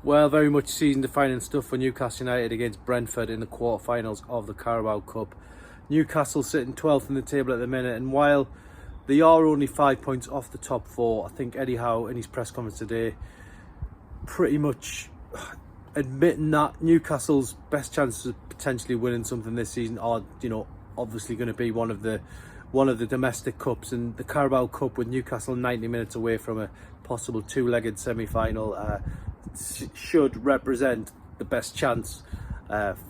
Well, very much season-defining stuff for Newcastle United against Brentford in the quarter-finals of the Carabao Cup. Newcastle sitting 12th in the table at the minute, and while they are only 5 points off the top four, I think Eddie Howe in his press conference today pretty much admitting that Newcastle's best chances of potentially winning something this season are, obviously going to be one of the domestic cups, and the Carabao Cup with Newcastle 90 minutes away from a possible two-legged semi-final should represent the best chance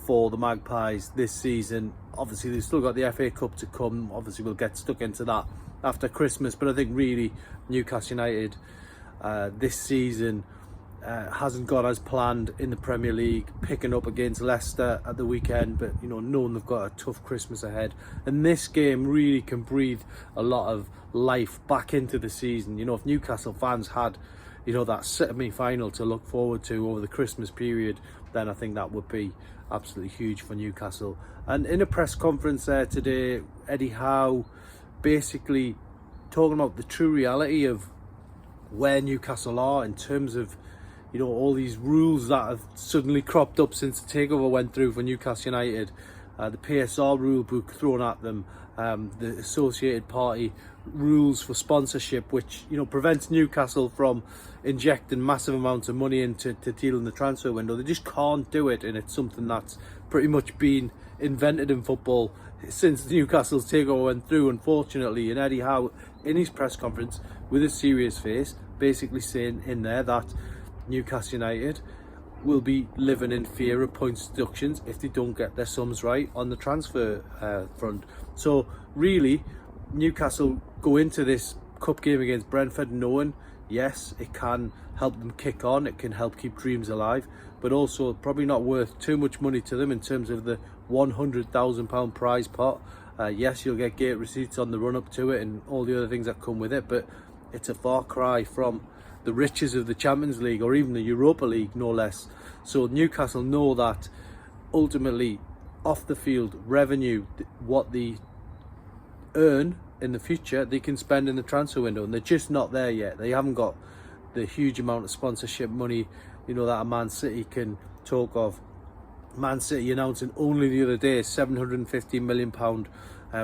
for the Magpies this season. Obviously they've still got the FA Cup to come. Obviously we'll get stuck into that after Christmas, but I think really Newcastle United this season hasn't gone as planned in the Premier League, picking up against Leicester at the weekend, but knowing they've got a tough Christmas ahead, and this game really can breathe a lot of life back into the season. If Newcastle fans had that semi-final to look forward to over the Christmas period, then I think that would be absolutely huge for Newcastle. And in a press conference there today, Eddie Howe basically talking about the true reality of where Newcastle are in terms of all these rules that have suddenly cropped up since the takeover went through for Newcastle United. The PSR rule book thrown at them, the associated party rules for sponsorship, which prevents Newcastle from injecting massive amounts of money into deal in the transfer window. They just can't do it, and it's something that's pretty much been invented in football since Newcastle's takeover went through, unfortunately. And Eddie Howe in his press conference with a serious face basically saying in there that Newcastle United will be living in fear of points deductions if they don't get their sums right on the transfer front. So really, Newcastle go into this cup game against Brentford knowing, yes, it can help them kick on, it can help keep dreams alive, but also probably not worth too much money to them in terms of the £100,000 prize pot. Yes, you'll get gate receipts on the run up to it and all the other things that come with it, but it's a far cry from the riches of the Champions League or even the Europa League, no less. So Newcastle know that ultimately off the field revenue, what they earn in the future, they can spend in the transfer window, and they're just not there yet. They haven't got the huge amount of sponsorship money that a Man City can talk of. Man City announcing only the other day £750 million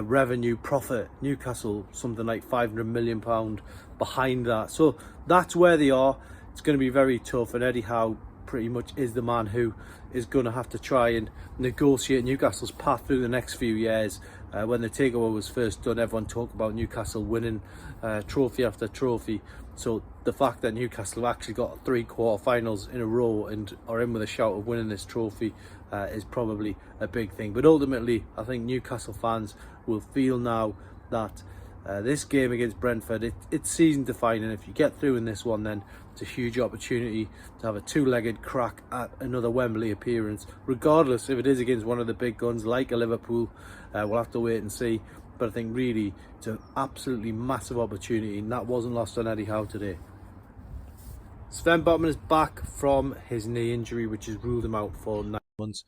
revenue profit. Newcastle something like £500 million behind that. So that's where they are. It's going to be very tough, and Eddie Howe pretty much is the man who is going to have to try and negotiate Newcastle's path through the next few years. When the takeover was first done, everyone talked about Newcastle winning trophy after trophy. So the fact that Newcastle have actually got 3 quarter-finals in a row and are in with a shout of winning this trophy is probably a big thing. But ultimately, I think Newcastle fans will feel now that this game against Brentford, it's season defining. If you get through in this one, then it's a huge opportunity to have a two-legged crack at another Wembley appearance, regardless if it is against one of the big guns like a Liverpool. We'll have to wait and see, but I think really it's an absolutely massive opportunity, and that wasn't lost on Eddie Howe today. Sven Botman is back from his knee injury, which has ruled him out for 9 months.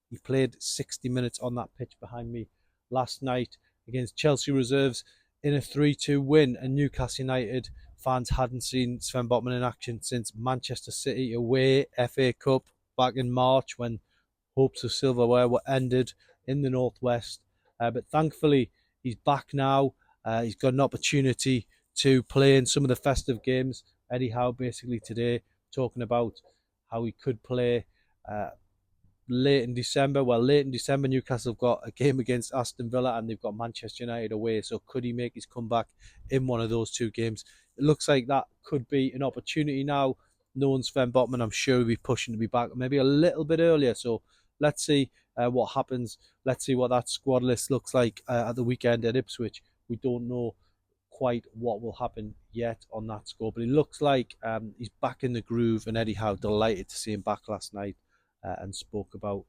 He played 60 minutes on that pitch behind me last night against Chelsea reserves in a 3-2 win, and Newcastle United fans hadn't seen Sven Botman in action since Manchester City away FA Cup back in March, when hopes of silverware were ended in the Northwest. But thankfully he's back now. He's got an opportunity to play in some of the festive games. Eddie Howe basically today talking about how he could play late in December. Well, late in December, Newcastle have got a game against Aston Villa and they've got Manchester United away. So could he make his comeback in one of those 2 games? It looks like that could be an opportunity now. Knowing Sven Botman, I'm sure he'll be pushing to be back maybe a little bit earlier. So let's see what happens. Let's see what that squad list looks like at the weekend at Ipswich. We don't know quite what will happen yet on that score, but it looks like he's back in the groove, and Eddie Howe delighted to see him back last night and spoke about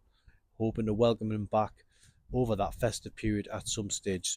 hoping to welcome him back over that festive period at some stage.